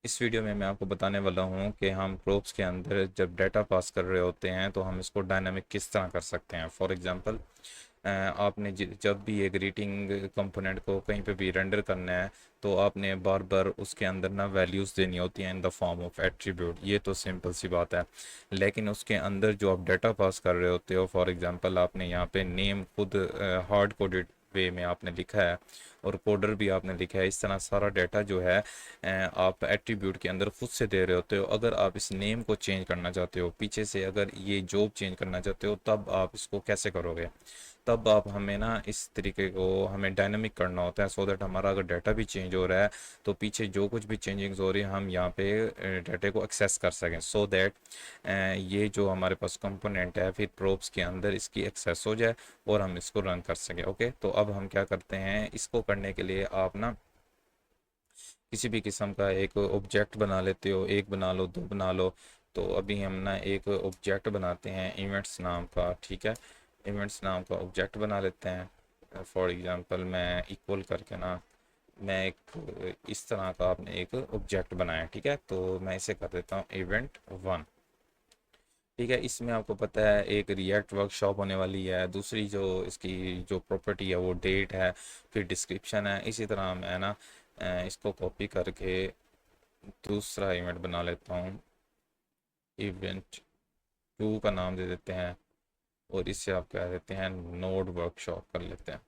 इस वीडियो में मैं आपको बताने वाला हूँ कि हम प्रोब्स के अंदर जब डाटा पास कर रहे होते हैं तो हम इसको डायनामिक किस तरह कर सकते हैं। फॉर एग्जांपल आपने जब भी एक ग्रीटिंग कंपोनेंट को कहीं पे भी रेंडर करना है तो आपने बार बार उसके अंदर ना वैल्यूज़ देनी होती हैं in the form of attribute. ये तो सिंपल सी बात है, लेकिन उसके अंदर जो आप डाटा पास कर रहे होते हो, फॉर एग्जांपल आपने यहाँ पे नेम खुद हार्ड कोडेड वे में आपने लिखा है और कोडर भी आपने लिखा है। इस तरह सारा डाटा जो है आप एट्रीब्यूट के अंदर खुद से दे रहे होते हो। अगर आप इस नेम को चेंज करना चाहते हो, पीछे से अगर ये जॉब चेंज करना चाहते हो, तब आप इसको कैसे करोगे? तब आप हमें ना इस तरीके को हमें डायनामिक करना होता है, सो दैट हमारा अगर डाटा भी चेंज हो रहा है तो पीछे जो कुछ भी चेंजिंग्स हो रही है हम यहाँ पे डाटा को एक्सेस कर सकें, सो दैट ये जो हमारे पास कंपोनेंट है फिर प्रोब्स के अंदर इसकी एक्सेस हो जाए और हम इसको रन कर सकें। ओके, तो अब हम क्या करते हैं, इसको करने के लिए आप ना किसी भी किस्म का एक ऑब्जेक्ट बना लेते हो, एक बना लो, दो बना लो। तो अभी हम ना एक ऑब्जेक्ट बनाते हैं इवेंट्स नाम का, ठीक है। इवेंट्स नाम का ऑब्जेक्ट बना लेते हैं। फॉर एग्जांपल मैं इक्वल करके ना मैं एक इस तरह का आपने एक ऑब्जेक्ट बनाया, ठीक है। तो मैं इसे कर देता हूँ इवेंट वन, ठीक है। इसमें आपको पता है एक रिएक्ट वर्कशॉप होने वाली है, दूसरी जो इसकी जो प्रॉपर्टी है वो डेट है, फिर डिस्क्रिप्शन है। इसी तरह मैं ना इसको कॉपी करके दूसरा इवेंट बना लेता हूँ, इवेंट टू का नाम दे देते हैं और इससे आप क्या देते हैं, नोड वर्कशॉप कर लेते हैं।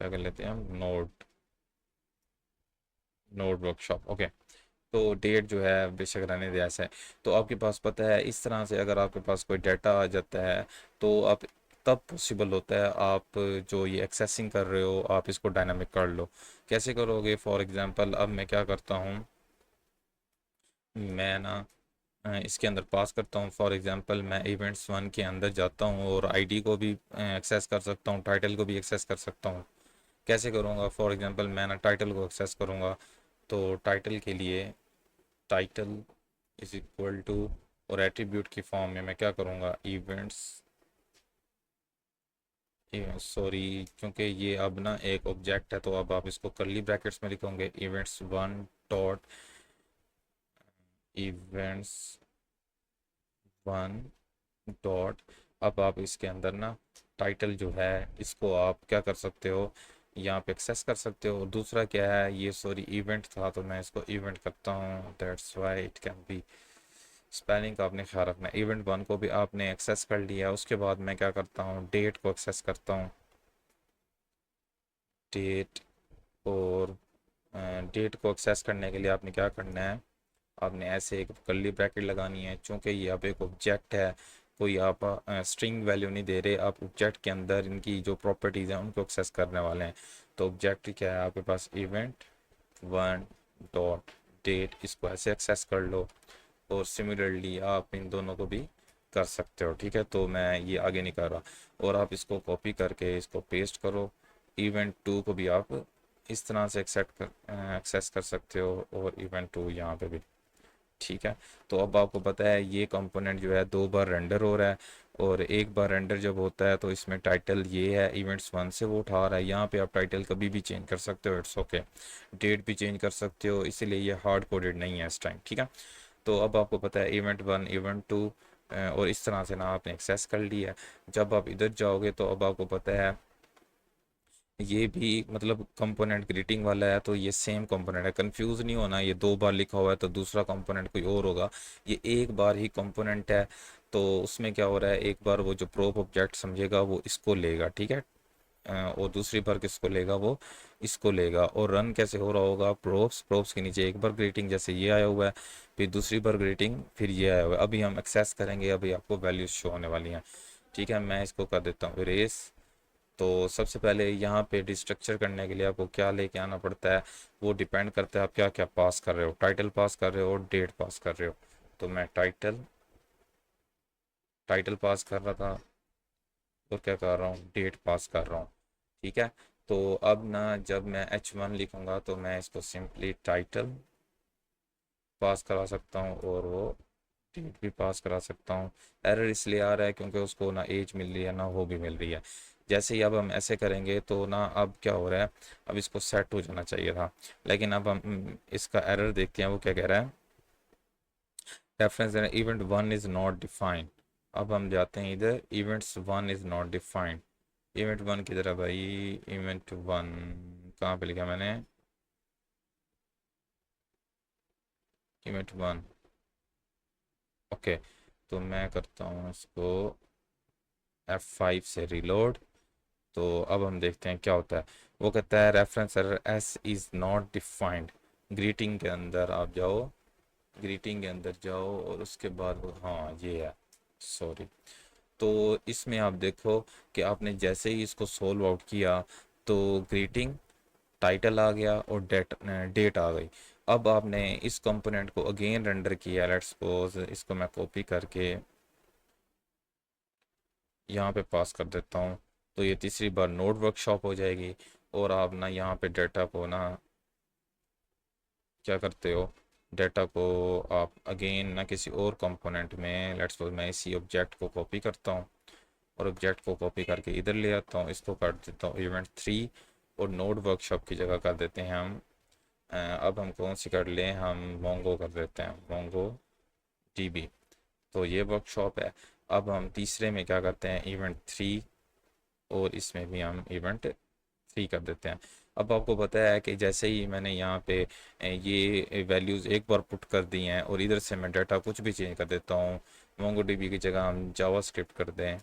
क्या कर लेते हैं हम, नोड नोड वर्कशॉप। ओके, तो डेट जो है बेशक रहने दे ऐसा है। तो आपके पास पता है इस तरह से अगर आपके पास कोई डाटा आ जाता है तो आप तब पॉसिबल होता है आप जो ये एक्सेसिंग कर रहे हो आप इसको डायनामिक कर लो। कैसे करोगे? फॉर एग्जांपल अब मैं क्या करता हूँ, मैं ना इसके अंदर पास करता हूँ। फॉर एग्जांपल मैं इवेंट्स वन के अंदर जाता हूँ और आईडी को भी एक्सेस कर सकता हूँ, टाइटल को भी एक्सेस कर सकता हूँ। कैसे करूँगा? फॉर एग्जांपल मैं ना टाइटल को एक्सेस करूँगा, तो टाइटल के लिए टाइटल इज इक्वल टू और एट्रीब्यूट की फॉर्म में मैं क्या करूँगा, इवेंट्स, सॉरी, क्योंकि ये अब ना एक ऑब्जेक्ट है तो अब आप इसको कर्ली ब्रैकेट्स में लिखोगे, events one dot events one dot. अब आप इसके अंदर ना टाइटल जो है इसको आप क्या कर सकते हो, यहाँ पे एक्सेस कर सकते हो। और दूसरा क्या है, ये सॉरी इवेंट था तो मैं इसको इवेंट करता हूँ, that's why it can be. Spelling का आपने ख्याल रखना है। इवेंट वन को भी आपने एक्सेस कर लिया, उसके बाद मैं क्या करता हूँ, डेट को एक्सेस करता हूँ, डेट। और डेट को एक्सेस करने के लिए आपने क्या करना है, आपने ऐसे एक कर्ली ब्रैकेट लगानी है। चूंकि ये अब एक ऑब्जेक्ट है, कोई आप स्ट्रिंग वैल्यू नहीं दे रहे, आप ऑब्जेक्ट के अंदर इनकी जो प्रॉपर्टीज़ हैं उनको एक्सेस करने वाले हैं। तो ऑब्जेक्ट क्या है आपके पास, इवेंट वन डॉट डेट, इसको ऐसे एक्सेस कर लो। और सिमिलरली आप इन दोनों को भी कर सकते हो, ठीक है। तो मैं ये आगे नहीं कर रहा, और आप इसको कॉपी करके इसको पेस्ट करो। इवेंट टू को भी आप इस तरह से एक्सेस कर सकते हो और इवेंट टू यहाँ पे भी, ठीक है। तो अब आपको पता है ये कंपोनेंट जो है दो बार रेंडर हो रहा है, और एक बार रेंडर जब होता है तो इसमें टाइटल ये है इवेंट्स वन से वो उठा रहा है। यहाँ पे आप टाइटल कभी भी चेंज कर सकते हो, इट्स ओके। डेट भी चेंज कर सकते हो, इसीलिए ये हार्ड कोडेड नहीं है इस टाइम, ठीक है। तो अब आपको पता है इवेंट वन इवेंट टू, और इस तरह से ना आपने एक्सेस कर लिया है। जब आप इधर जाओगे तो अब आपको पता है ये भी मतलब कंपोनेंट ग्रीटिंग वाला है, तो ये सेम कंपोनेंट है, कंफ्यूज नहीं होना। ये दो बार लिखा हुआ है तो दूसरा कंपोनेंट कोई और होगा, ये एक बार ही कंपोनेंट है। तो उसमें क्या हो रहा है, एक बार वो जो प्रोप ऑब्जेक्ट समझेगा वो इसको लेगा, ठीक है। और दूसरी बार किसको लेगा, वो इसको लेगा। और रन कैसे हो रहा होगा, प्रोप्स प्रोप्स के नीचे एक बार ग्रीटिंग जैसे ये आया हुआ है, फिर दूसरी बार ग्रीटिंग, फिर ये आया हुआ है। अभी हम एक्सेस करेंगे, अभी आपको वैल्यूज शो होने वाली हैं, ठीक है। मैं इसको कर देता हूँ इरेज। तो सबसे पहले यहाँ पे डिस्ट्रक्चर करने के लिए आपको क्या लेके आना पड़ता है, वो डिपेंड करता है आप क्या क्या पास कर रहे हो। टाइटल पास कर रहे हो और डेट पास कर रहे हो, तो मैं टाइटल टाइटल पास कर रहा था और क्या कर रहा हूँ, डेट पास कर रहा हूँ, ठीक है। तो अब ना जब मैं H1 लिखूंगा तो मैं इसको सिंपली टाइटल पास करा सकता हूँ और वो डेट भी पास करा सकता हूँ। एरर इसलिए आ रहा है क्योंकि उसको ना एज मिल रही है ना वो भी मिल रही है। जैसे ही अब हम ऐसे करेंगे तो ना अब क्या हो रहा है, अब इसको सेट हो जाना चाहिए था, लेकिन अब हम इसका एरर देखते हैं वो क्या कह रहा है। Reference event one is not defined. अब हम जाते हैं इधर, events one is not defined. Event one की तरह भाई, इवेंट वन कहाँ पे लिखा मैंने, इवेंट वन। ओके, तो मैं करता हूँ इसको F5 से रीलोड। तो अब हम देखते हैं क्या होता है। वो कहता है reference error S is not defined. Greeting के अंदर आप जाओ, ग्रीटिंग के अंदर जाओ और उसके बाद हाँ ये है, सॉरी। तो इसमें आप देखो कि आपने जैसे ही इसको सोल्व आउट किया तो ग्रीटिंग, टाइटल आ गया और डेट आ गई। अब आपने इस कंपोनेंट को अगेन रेंडर किया, लेट्स सपोज इसको मैं कॉपी करके यहाँ पे पास कर देता हूँ, तो ये तीसरी बार नोड वर्कशॉप हो जाएगी। और आप ना यहाँ पे डाटा को ना क्या करते हो, डाटा को आप अगेन ना किसी और कंपोनेंट में, लेट्स सपोज मैं इसी ऑब्जेक्ट को कॉपी करता हूँ और ऑब्जेक्ट को कॉपी करके इधर ले आता हूँ, इसको कर देता हूँ इवेंट थ्री और नोड वर्कशॉप की जगह कर देते हैं हम अब हम कौन सी कर लें, हम मोंगो कर देते हैं, मोंगो डीबी। तो ये वर्कशॉप है। अब हम तीसरे में क्या करते हैं, इवेंट थ्री, और इसमें भी हम इवेंट थ्री कर देते हैं। अब आपको पता है कि जैसे ही मैंने यहाँ पे ये वैल्यूज़ एक बार पुट कर दी हैं और इधर से मैं डाटा कुछ भी चेंज कर देता हूँ, मोंगो डीबी की जगह हम जावा स्क्रिप्ट कर दें,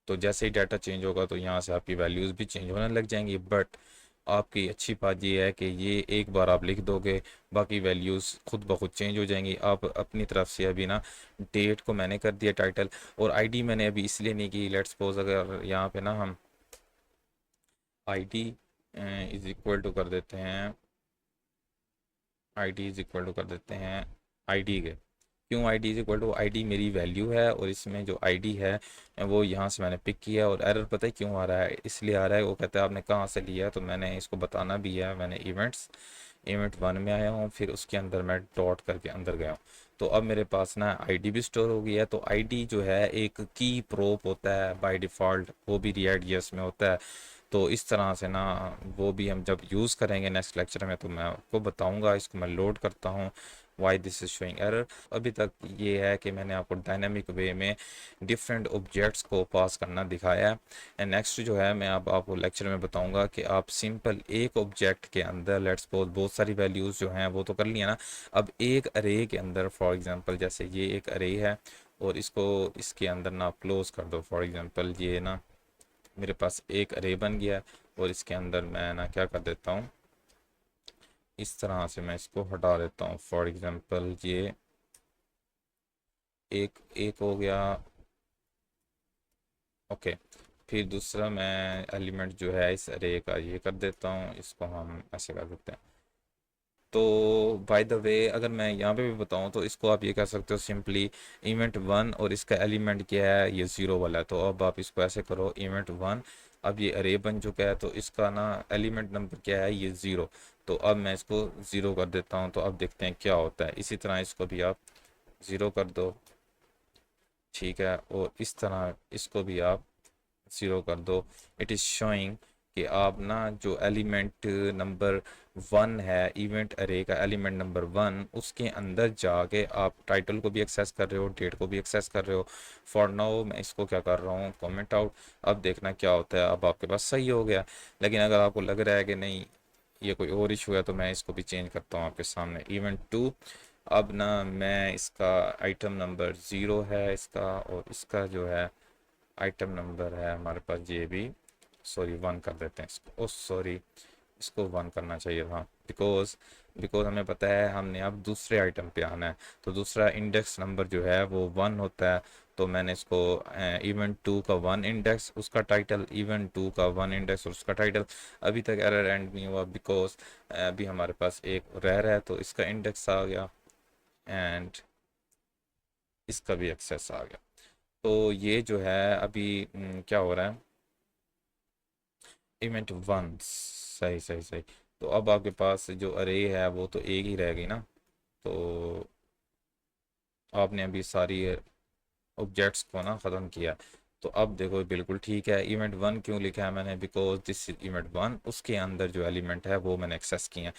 तो जैसे ही डाटा चेंज होगा तो यहाँ से आपकी वैल्यूज़ भी चेंज होने लग जाएंगी। बट आपकी अच्छी बात ये है कि ये एक बार आप लिख दोगे, बाकी वैल्यूज़ खुद ब खुद चेंज हो जाएंगी। आप अपनी तरफ से अभी ना डेट को मैंने कर दिया टाइटल, और आईडी मैंने अभी इसलिए नहीं की, लेट्स सपोज अगर यहाँ पे ना हम आईडी इज इक्वल टू कर देते हैं, आईडी इज इक्वल टू कर देते हैं आईडी के। क्यों ID is equal to, ID मेरी वैल्यू है और इसमें जो आईडी है वो यहाँ से मैंने पिक किया। और एरर पता है क्यों आ रहा है, इसलिए आ रहा है, वो कहता है आपने कहाँ से लिया, तो मैंने इसको बताना भी है, मैंने इवेंट वन में आया हूँ, फिर उसके अंदर मैं डॉट करके अंदर गया हूँ। तो अब मेरे पास ना आईडी भी स्टोर हो गई है। तो आईडी जो है एक की प्रोप होता है बाय डिफ़ॉल्ट, वो भी रिएक्ट जेएस में होता है। तो इस तरह से ना वो भी हम जब यूज़ करेंगे नेक्स्ट लेक्चर में तो मैं आपको बताऊंगा। इसको मैं लोड करता हूँ, why this is showing error. अभी तक ये है कि मैंने आपको डायनामिक वे में डिफरेंट ऑब्जेक्ट्स को पास करना दिखाया है। एंड नेक्स्ट जो है मैं अब आपको लेक्चर में बताऊंगा कि आप सिंपल एक ऑब्जेक्ट के अंदर, लेट्स सपोज बहुत सारी वैल्यूज़ जो हैं वो तो कर लिया ना, अब एक अरे के अंदर, फॉर एग्जांपल जैसे ये एक अरे है और इसको इसके अंदर ना क्लोज कर दो। फॉर एग्जांपल ये ना मेरे पास एक अरे बन गया है और इसके अंदर मैं ना क्या कर देता हूँ, इस तरह से मैं इसको हटा देता हूँ। फॉर एग्जांपल ये एक एक हो गया, ओके। फिर दूसरा मैं एलिमेंट जो है इस अरे का ये कर देता हूँ, इसको हम ऐसे कर देते हैं। तो बाय द वे अगर मैं यहाँ पे भी बताऊँ तो इसको आप ये कर सकते हो सिंपली इवेंट वन, और इसका एलिमेंट क्या है, ये ज़ीरो वाला है। तो अब आप इसको ऐसे करो इवेंट वन, अब ये अरे बन चुका है तो इसका ना एलिमेंट नंबर क्या है, ये ज़ीरो। तो अब मैं इसको ज़ीरो कर देता हूँ, तो अब देखते हैं क्या होता है। इसी तरह इसको भी आप ज़ीरो कर दो, ठीक है, और इस तरह इसको भी आप ज़ीरो कर दो। इट इज़ शोइंग कि आप ना जो एलिमेंट नंबर वन है, इवेंट अरे का एलिमेंट नंबर वन, उसके अंदर जाके आप टाइटल को भी एक्सेस कर रहे हो, डेट को भी एक्सेस कर रहे हो। फॉर नाउ मैं इसको क्या कर रहा हूँ, कमेंट आउट। अब देखना क्या होता है, अब आपके पास सही हो गया। लेकिन अगर आपको लग रहा है कि नहीं ये कोई और इशू है तो मैं इसको भी चेंज करता हूँ आपके सामने, इवेंट टू। अब ना मैं इसका आइटम नंबर ज़ीरो है इसका, और इसका जो है आइटम नंबर है हमारे पास ये भी, सॉरी वन कर देते हैं इसको, ओ सॉरी इसको वन करना चाहिए था, बिकॉज बिकॉज हमें पता है हमने अब दूसरे आइटम पे आना है। तो दूसरा इंडेक्स नंबर जो है वो वन होता है। तो मैंने इसको इवेंट टू का वन इंडेक्स, उसका टाइटल, इवेंट टू का वन इंडेक्स और उसका टाइटल। अभी तक एरर एंड नहीं हुआ बिकॉज अभी हमारे पास एक रह रहा है, तो इसका इंडेक्स आ गया एंड इसका भी एक्सेस आ गया। तो ये जो है अभी क्या हो रहा है, इवेंट वन, सही सही सही। तो अब आपके पास जो अरे है वो तो एक ही रह गई ना। तो आपने अभी सारी ऑब्जेक्ट्स को ना ख़त्म किया। तो अब देखो बिल्कुल ठीक है। इवेंट वन क्यों लिखा है मैंने, बिकॉज दिस इवेंट वन, उसके अंदर जो एलिमेंट है वो मैंने एक्सेस किए हैं।